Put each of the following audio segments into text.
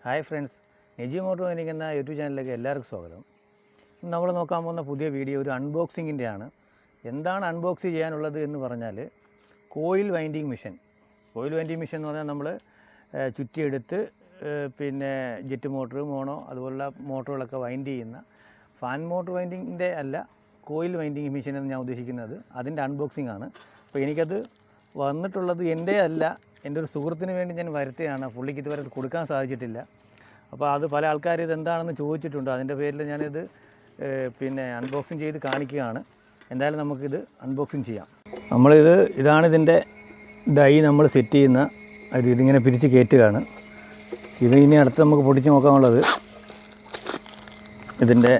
Hi friends, Najeeb motor mechanic എന്ന YouTube ചാനലിലേക്ക് എല്ലാവർക്കും സ്വാഗതം. നമ്മൾ നോക്കാൻ പോകുന്ന പുതിയ വീഡിയോ ഒരു അൺബോക്സിങ്ങിൻ്റെ ആണ്. എന്താണ് അൺബോക്സ് ചെയ്യാനുള്ളത് എന്ന് പറഞ്ഞാൽ coil winding machine. Coil winding machine എന്ന് പറഞ്ഞാൽ നമ്മൾ ചുറ്റിയെടുത്ത് പിന്നെ ജെറ്റ് മോട്ടർ, മോണോ അതുപോലുള്ള മോട്ടറുകളൊക്കെ വൈൻഡ് ചെയ്യുന്ന ഫാൻ മോട്ടർ വൈൻഡിങ്ങിൻ്റെ അല്ല, കോയിൽ വൈൻഡിങ് മെഷീൻ എന്ന് ഞാൻ ഉദ്ദേശിക്കുന്നത്. അതിൻ്റെ അൺബോക്സിംഗ് ആണ്. അപ്പോൾ എനിക്കത് വന്നിട്ടുള്ളത് എൻ്റെ അല്ല, എൻ്റെ ഒരു സുഹൃത്തിന് വേണ്ടി ഞാൻ വരുത്തുകയാണ്. പുള്ളിക്ക് ഇതുവരെ കൊടുക്കാൻ സാധിച്ചിട്ടില്ല. അപ്പോൾ അത് പല ആൾക്കാർ ഇതെന്താണെന്ന് ചോദിച്ചിട്ടുണ്ട്. അതിൻ്റെ പേരിൽ ഞാനിത് പിന്നെ അൺബോക്സിങ് ചെയ്ത് കാണിക്കുകയാണ്. എന്തായാലും നമുക്കിത് അൺബോക്സിങ് ചെയ്യാം. ഇതാണ് ഇതിൻ്റെ ഡൈ നമ്മൾ സെറ്റ് ചെയ്യുന്ന ഇതിങ്ങനെ പിരിച്ച് കയറ്റുകയാണ്. ഇത് ഇനി അടുത്ത് നമുക്ക് പൊടിച്ച് നോക്കാനുള്ളത് ഇതിൻ്റെ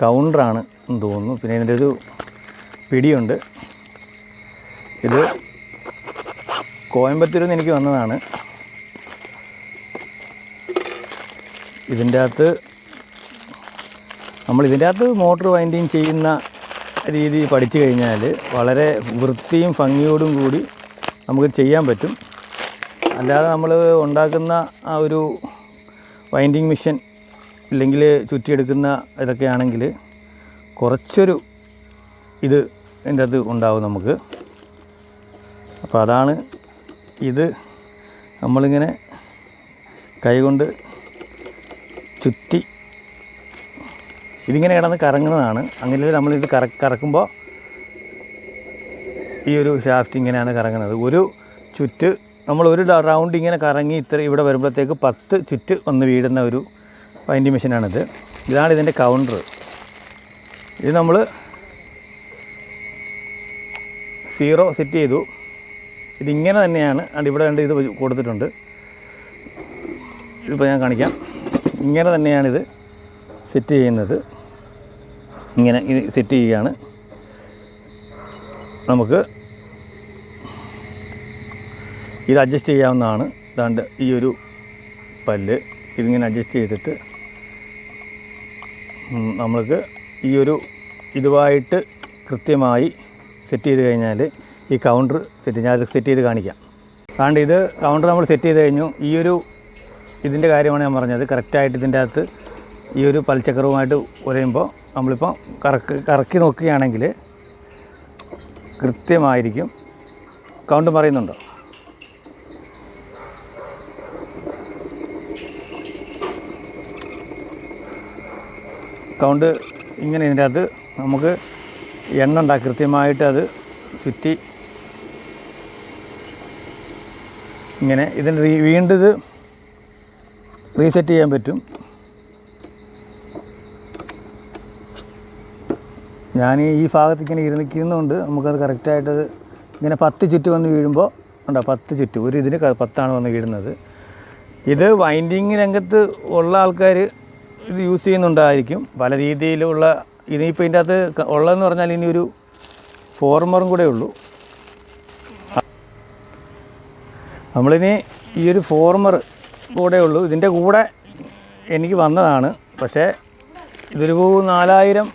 കൗണ്ടറാണ് എന്ന് തോന്നുന്നു. പിന്നെ ഇതിൻ്റെ ഒരു പിടിയുണ്ട്. ഇത് കോയമ്പത്തൂരിൽ നിന്ന് എനിക്ക് വന്നതാണ്. ഇതിൻ്റെ അകത്ത് മോട്ടോർ വൈൻഡിങ് ചെയ്യുന്ന രീതി പഠിച്ചു കഴിഞ്ഞാൽ വളരെ വൃത്തിയും ഭംഗിയോടും കൂടി നമുക്ക് ചെയ്യാൻ പറ്റും. അല്ലാതെ നമ്മൾ ഉണ്ടാക്കുന്ന ആ ഒരു വൈൻഡിങ് മെഷീൻ ഇല്ലെങ്കിൽ ചുറ്റിയെടുക്കുന്ന ഇതൊക്കെ ആണെങ്കിൽ കുറച്ചൊരു ഇത് ഇതിൻ്റെ അകത്ത് ഉണ്ടാവും നമുക്ക്. അപ്പോൾ അതാണ് ഇത് നമ്മളിങ്ങനെ കൈകൊണ്ട് ചുറ്റി ഇതിങ്ങനെ കിടന്ന് കറങ്ങുന്നതാണ്. അങ്ങനെ നമ്മളിത് കറക്കുമ്പോൾ ഈ ഒരു ഷാഫ്റ്റ് ഇങ്ങനെയാണ് കറങ്ങുന്നത്. ഒരു ചുറ്റ് നമ്മൾ ഒരു റൗണ്ട് ഇങ്ങനെ കറങ്ങി ഇവിടെ വരുമ്പോഴത്തേക്ക് 10 ചുറ്റ് വന്ന് വീഴുന്ന ഒരു വൈൻഡിങ് മെഷീനാണിത്. ഇതാണ് ഇതിൻ്റെ കൗണ്ടർ. ഇത് നമ്മൾ 0 സെറ്റ് ചെയ്തു. ഇതിങ്ങനെ തന്നെയാണ്. ഇവിടെ രണ്ട് ഇത് കൊടുത്തിട്ടുണ്ട്. ഇതിപ്പോൾ ഞാൻ കാണിക്കാം. ഇങ്ങനെ തന്നെയാണിത് സെറ്റ് ചെയ്യുന്നത്. ഇങ്ങനെ ഇത് സെറ്റ് ചെയ്യുകയാണ്. നമുക്ക് ഇത് അഡ്ജസ്റ്റ് ചെയ്യാവുന്നതാണ്. ഇതാണ്ട് ഈ ഒരു പല്ല് ഇതിങ്ങനെ അഡ്ജസ്റ്റ് ചെയ്തിട്ട് നമ്മൾക്ക് ഈ ഒരു ഇതുമായിട്ട് കൃത്യമായി സെറ്റ് ചെയ്ത് കഴിഞ്ഞാൽ ഈ കൗണ്ടർ ഞാനത് സെറ്റ് ചെയ്ത് കാണിക്കാം. കാരണം ഇത് കൗണ്ടർ നമ്മൾ സെറ്റ് ചെയ്ത് കഴിഞ്ഞു. ഇതിൻ്റെ കാര്യമാണ് ഞാൻ പറഞ്ഞത്. കറക്റ്റായിട്ട് ഇതിൻ്റെ അകത്ത് ഈ ഒരു പൽച്ചക്രവുമായിട്ട് ഉരയുമ്പോൾ നമ്മളിപ്പോൾ കറക്കി നോക്കുകയാണെങ്കിൽ കൃത്യമായിരിക്കും. കൗണ്ട് പറയുന്നുണ്ടോ? കൗണ്ട് ഇങ്ങനെ ഇതിൻ്റെ അകത്ത് നമുക്ക് എണ്ണ ഉണ്ടാക്കി കൃത്യമായിട്ട് അത് ചുറ്റി ഇങ്ങനെ ഇതിന് വീണ്ടും ഇത് റീസെറ്റ് ചെയ്യാൻ പറ്റും. ഞാൻ ഈ ഭാഗത്ത് ഇങ്ങനെ ഇരുന്നിരിക്കുന്നതുകൊണ്ട് നമുക്കത് കറക്റ്റായിട്ടത് ഇങ്ങനെ 10 ചുറ്റ് വന്ന് വീഴുമ്പോൾ ഉണ്ടോ, 10 ചുറ്റ് ഒരു ഇതിന് 10 വന്ന് വീഴുന്നത്. ഇത് വൈൻഡിങ് രംഗത്ത് ഉള്ള ആൾക്കാർ ഇത് യൂസ് ചെയ്യുന്നുണ്ടായിരിക്കും പല രീതിയിലുള്ള. ഇനിയിപ്പോൾ ഇതിൻ്റെ അകത്ത് ഉള്ളതെന്ന് പറഞ്ഞാൽ ഇനി ഒരു ഫോർമറും കൂടെ ഉള്ളൂ. നമ്മളിനി ഈ ഒരു ഫോർമർ കൂടെ ഉള്ളൂ. ഇതിൻ്റെ കൂടെ എനിക്ക് വന്നതാണ്. പക്ഷേ ഇതൊരു 4000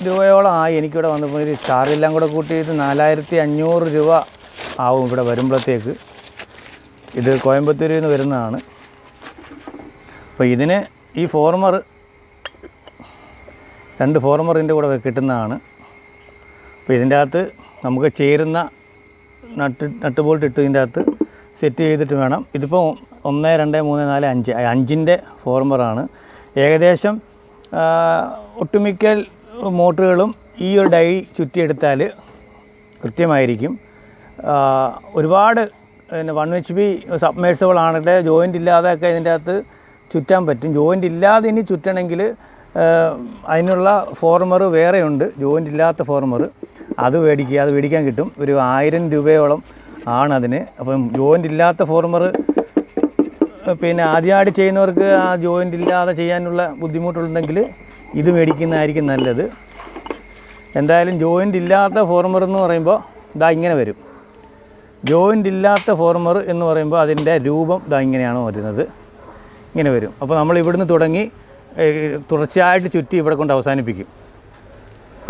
രൂപയോളം ആയി എനിക്കിവിടെ വന്നപ്പോൾ. ഒരു ചാർജെല്ലാം കൂടെ കൂട്ടിയിട്ട് 4500 രൂപ ആവും ഇവിടെ വരുമ്പോഴത്തേക്ക്. ഇത് കോയമ്പത്തൂരിൽ നിന്ന് വരുന്നതാണ്. അപ്പോൾ ഇതിന് ഈ ഫോർമർ 2 ഫോർമറിൻ്റെ കൂടെ കിട്ടുന്നതാണ്. അപ്പോൾ ഇതിൻ്റെ അകത്ത് നമുക്ക് ചേരുന്ന നട്ട് ബോൾട്ട് ഇട്ട് ഇതിൻ്റെ അകത്ത് സെറ്റ് ചെയ്തിട്ട് വേണം. ഇതിപ്പോൾ 1 2 3 4 5 5ൻ്റെ ഫോർമറാണ്. ഏകദേശം ഒട്ടുമിക്ക മോട്ടറുകളും ഈ ഒരു ഡൈ ചുറ്റിയെടുത്താൽ കൃത്യമായിരിക്കും. ഒരുപാട് പിന്നെ 1 HP സബ്മേഴ്സിബിൾ ആണെങ്കിൽ ജോയിൻ്റ് ഇല്ലാതെയൊക്കെ ഇതിൻ്റെ അകത്ത് ചുറ്റാൻ പറ്റും. ജോയിൻ്റ് ഇല്ലാതെ ഇനി ചുറ്റണമെങ്കിൽ അതിനുള്ള ഫോർമർ വേറെയുണ്ട്, ജോയിൻ്റ് ഇല്ലാത്ത ഫോർമർ. അത് മേടിക്കാൻ കിട്ടും. ഒരു 1000 രൂപയോളം ആണതിന്. അപ്പം ജോയിൻ്റ് ഇല്ലാത്ത ഫോർമർ പിന്നെ ആദ്യമായിട്ട് ചെയ്യുന്നവർക്ക് ആ ജോയിൻ്റ് ഇല്ലാതെ ചെയ്യാനുള്ള ബുദ്ധിമുട്ടുണ്ടെങ്കിൽ ഇത് മേടിക്കുന്നതായിരിക്കും നല്ലത്. എന്തായാലും ജോയിൻ്റ് ഇല്ലാത്ത ഫോർമർ എന്ന് പറയുമ്പോൾ ഇങ്ങനെ വരും. ജോയിൻ്റ് ഇല്ലാത്ത ഫോർമർ എന്ന് പറയുമ്പോൾ അതിൻ്റെ രൂപം ഇങ്ങനെയാണ് വരുന്നത്. ഇങ്ങനെ വരും. അപ്പോൾ നമ്മൾ ഇവിടുന്ന് തുടങ്ങി തുടർച്ചയായിട്ട് ചുറ്റി ഇവിടെ കൊണ്ട് അവസാനിപ്പിക്കും.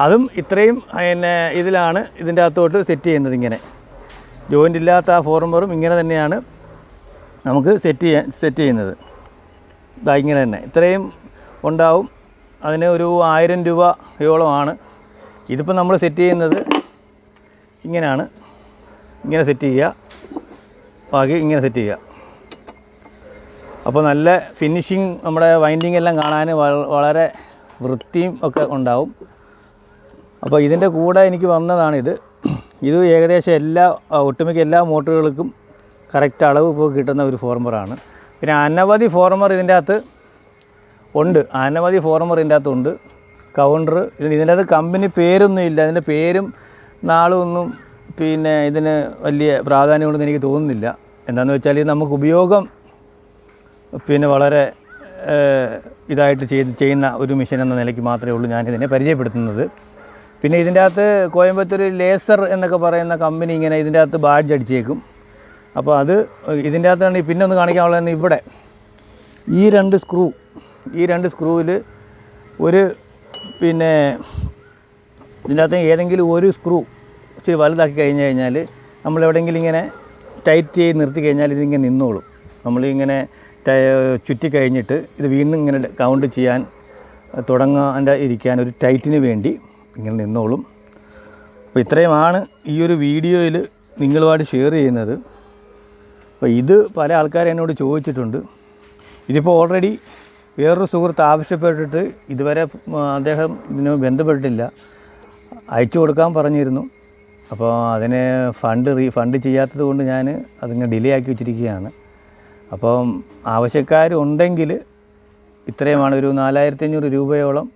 അതും ഇത്രയും പിന്നെ ഇതിലാണ് ഇതിൻ്റെ അകത്തോട്ട് സെറ്റ് ചെയ്യുന്നത്. ഇങ്ങനെ ജോയിൻ്റ് ഇല്ലാത്ത ആ ഫോർമറും ഇങ്ങനെ തന്നെയാണ് നമുക്ക് സെറ്റ് ചെയ്യുന്നത്. ഇതാ ഇങ്ങനെ തന്നെ ഇത്രയും ഉണ്ടാവും. അതിന് ഒരു 1000 രൂപയോളമാണ്. ഇതിപ്പോൾ നമ്മൾ സെറ്റ് ചെയ്യുന്നത് ഇങ്ങനെയാണ്. ഇങ്ങനെ സെറ്റ് ചെയ്യുക, ബാക്കി ഇങ്ങനെ സെറ്റ് ചെയ്യുക. അപ്പോൾ നല്ല ഫിനിഷിങ്, നമ്മുടെ വൈൻഡിങ് എല്ലാം കാണാൻ വളരെ വൃത്തിയും ഒക്കെ ഉണ്ടാവും. അപ്പോൾ ഇതിൻ്റെ കൂടെ എനിക്ക് വന്നതാണിത്. ഇത് ഏകദേശം ഒട്ടുമിക്ക എല്ലാ മോട്ടറുകൾക്കും കറക്റ്റ് അളവ് ഇപ്പോൾ കിട്ടുന്ന ഒരു ഫോർമറാണ്. പിന്നെ അനവധി ഫോർമർ ഇതിൻ്റെ അകത്ത് ഉണ്ട്. കൗണ്ടർ ഇതിൻ്റെ അകത്ത് കമ്പനി പേരൊന്നും ഇല്ല. അതിൻ്റെ പേരും നാളും ഒന്നും പിന്നെ ഇതിന് വലിയ പ്രാധാന്യമുണ്ടെന്ന് എനിക്ക് തോന്നുന്നില്ല. എന്താണെന്ന് വെച്ചാൽ ഇത് നമുക്ക് ഉപയോഗം പിന്നെ വളരെ ഇതായിട്ട് ചെയ്യുന്ന ഒരു മെഷീൻ എന്ന നിലയ്ക്ക് മാത്രമേ ഉള്ളൂ ഞാനിതിനെ പരിചയപ്പെടുത്തുന്നത്. പിന്നെ ഇതിൻ്റെ അകത്ത് കോയമ്പത്തൂർ ലേസർ എന്നൊക്കെ പറയുന്ന കമ്പനി ഇങ്ങനെ ഇതിൻ്റെ അകത്ത് ബാഡ്ജ് അടിച്ചേക്കും. അപ്പോൾ അത് ഇതിൻ്റെ അകത്താണ്. പിന്നെ ഒന്ന് കാണിക്കാനുള്ളതെന്ന് ഇവിടെ ഈ രണ്ട് സ്ക്രൂവിൽ ഒരു പിന്നെ ഇതിൻ്റെ അകത്ത് ഏതെങ്കിലും ഒരു സ്ക്രൂ ഇച്ചിരി വലുതാക്കി കഴിഞ്ഞാൽ നമ്മൾ എവിടെയെങ്കിലും ഇങ്ങനെ ടൈറ്റ് ചെയ്ത് നിർത്തി കഴിഞ്ഞാൽ ഇതിങ്ങനെ നിന്നോളും. നമ്മളിങ്ങനെ ചുറ്റി കഴിഞ്ഞിട്ട് ഇത് വീണ്ടും ഇങ്ങനെ കൗണ്ട് ചെയ്യാൻ ഇരിക്കാൻ ഒരു ടൈറ്റിന് വേണ്ടി ഇങ്ങനെ നിന്നോളും. അപ്പോൾ ഇത്രയുമാണ് ഈ ഒരു വീഡിയോയിൽ നിങ്ങളുമായിട്ട് ഷെയർ ചെയ്യുന്നത്. അപ്പോൾ ഇത് പല ആൾക്കാരും എന്നോട് ചോദിച്ചിട്ടുണ്ട്. ഇതിപ്പോൾ ഓൾറെഡി വേറൊരു സുഹൃത്ത് ആവശ്യപ്പെട്ടിട്ട് ഇതുവരെ അദ്ദേഹം ഇതിന് ബന്ധപ്പെട്ടിട്ടില്ല. അയച്ചു കൊടുക്കാൻ പറഞ്ഞിരുന്നു. അപ്പോൾ അതിന് റീഫണ്ട് ചെയ്യാത്തത് കൊണ്ട് ഞാൻ അതിങ്ങനെ ഡിലേ ആക്കി വെച്ചിരിക്കുകയാണ്. അപ്പം ആവശ്യക്കാരുണ്ടെങ്കിൽ ഇത്രയുമാണ്. ഒരു 4500 രൂപയോളം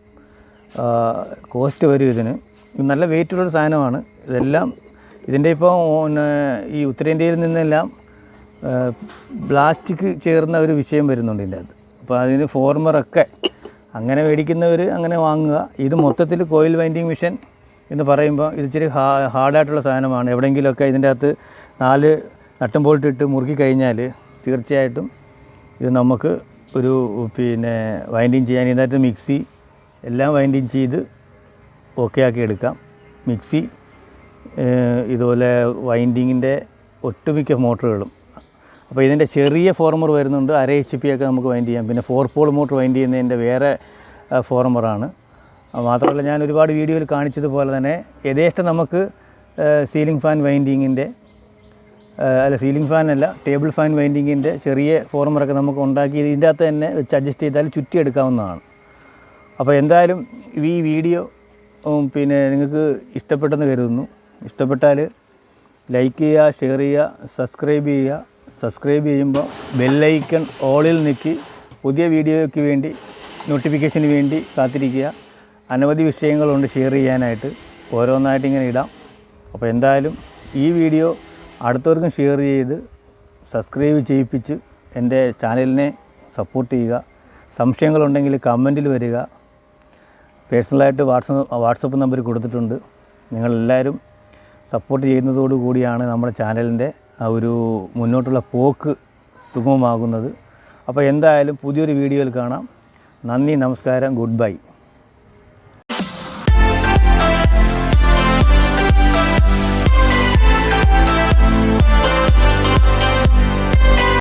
കോസ്റ്റ് വരും ഇതിന്. നല്ല വെയിറ്റുള്ളൊരു സാധനമാണ്. ഇതെല്ലാം ഇതിൻ്റെ ഇപ്പോൾ ഈ ഉത്തരേന്ത്യയിൽ നിന്നെല്ലാം പ്ലാസ്റ്റിക് ചേർന്ന ഒരു വിഷയം വരുന്നുണ്ട് ഇതിൻ്റെ അകത്ത്. അപ്പോൾ അതിന് ഫോർമറൊക്കെ അങ്ങനെ മേടിക്കുന്നവർ അങ്ങനെ വാങ്ങുക. ഇത് മൊത്തത്തിൽ കോയിൽ വൈൻഡിങ് മെഷീൻ എന്ന് പറയുമ്പോൾ ഇത് ഇച്ചിരി ഹാർഡായിട്ടുള്ള സാധനമാണ്. എവിടെയെങ്കിലുമൊക്കെ ഇതിൻ്റെ അകത്ത് 4 നട്ടും ബോൾട്ട് ഇട്ട് മുറുക്കി കഴിഞ്ഞാൽ തീർച്ചയായിട്ടും ഇത് നമുക്ക് ഒരു പിന്നെ വൈൻഡിങ് ചെയ്യാൻ ഇതിനകത്ത് മിക്സി എല്ലാം വൈൻഡിങ് ചെയ്ത് ഓക്കെ ആക്കി എടുക്കാം. മിക്സി ഇതുപോലെ വൈൻഡിങ്ങിൻ്റെ ഒട്ടുമിക്ക മോട്ടറുകളും. അപ്പോൾ ഇതിൻ്റെ ചെറിയ ഫോർമർ വരുന്നുണ്ട്. 1/2 HP ഒക്കെ നമുക്ക് വൈൻഡ് ചെയ്യാം. പിന്നെ 4 പോൾ മോട്ടർ വൈൻഡ് ചെയ്യുന്നതിൻ്റെ വേറെ ഫോർമറാണ്. മാത്രമല്ല ഞാൻ ഒരുപാട് വീഡിയോയിൽ കാണിച്ചതുപോലെ തന്നെ യഥേഷ്ടം നമുക്ക് സീലിംഗ് ഫാൻ വൈൻഡിങ്ങിൻ്റെ സീലിംഗ് ഫാനല്ല ടേബിൾ ഫാൻ വൈൻഡിങ്ങിൻ്റെ ചെറിയ ഫോർമറൊക്കെ നമുക്ക് ഉണ്ടാക്കി ഇതിൻ്റെ അകത്ത് തന്നെ വെച്ച് അഡ്ജസ്റ്റ് ചെയ്താൽ ചുറ്റിയെടുക്കാവുന്നതാണ്. അപ്പോൾ എന്തായാലും ഈ വീഡിയോ പിന്നെ നിങ്ങൾക്ക് ഇഷ്ടപ്പെട്ടെന്ന് കരുതുന്നു. ഇഷ്ടപ്പെട്ടാൽ ലൈക്ക് ചെയ്യുക, ഷെയർ ചെയ്യുക, സബ്സ്ക്രൈബ് ചെയ്യുമ്പോൾ ബെല്ലൈക്കൺ ഓളിൽ നിൽക്കി പുതിയ വീഡിയോയ്ക്ക് വേണ്ടി നോട്ടിഫിക്കേഷന് വേണ്ടി കാത്തിരിക്കുക. അനവധി വിഷയങ്ങളുണ്ട് ഷെയർ ചെയ്യാനായിട്ട്, ഓരോന്നായിട്ട് ഇങ്ങനെ ഇടാം. അപ്പോൾ എന്തായാലും ഈ വീഡിയോ അടുത്തവർക്കും ഷെയർ ചെയ്ത് സബ്സ്ക്രൈബ് ചെയ്യിപ്പിച്ച് എൻ്റെ ചാനലിനെ സപ്പോർട്ട് ചെയ്യുക. സംശയങ്ങളുണ്ടെങ്കിൽ കമൻറ്റിൽ വരിക. പേഴ്സണലായിട്ട് വാട്സപ്പ് നമ്പർ കൊടുത്തിട്ടുണ്ട്. നിങ്ങളെല്ലാവരും സപ്പോർട്ട് ചെയ്യുന്നതോടുകൂടിയാണ് നമ്മുടെ ചാനലിൻ്റെ ആ ഒരു മുന്നോട്ടുള്ള പോക്ക് സുഗമമാകുന്നത്. അപ്പോൾ എന്തായാലും പുതിയൊരു വീഡിയോയിൽ കാണാം. നന്ദി, നമസ്കാരം, ഗുഡ് ബൈ.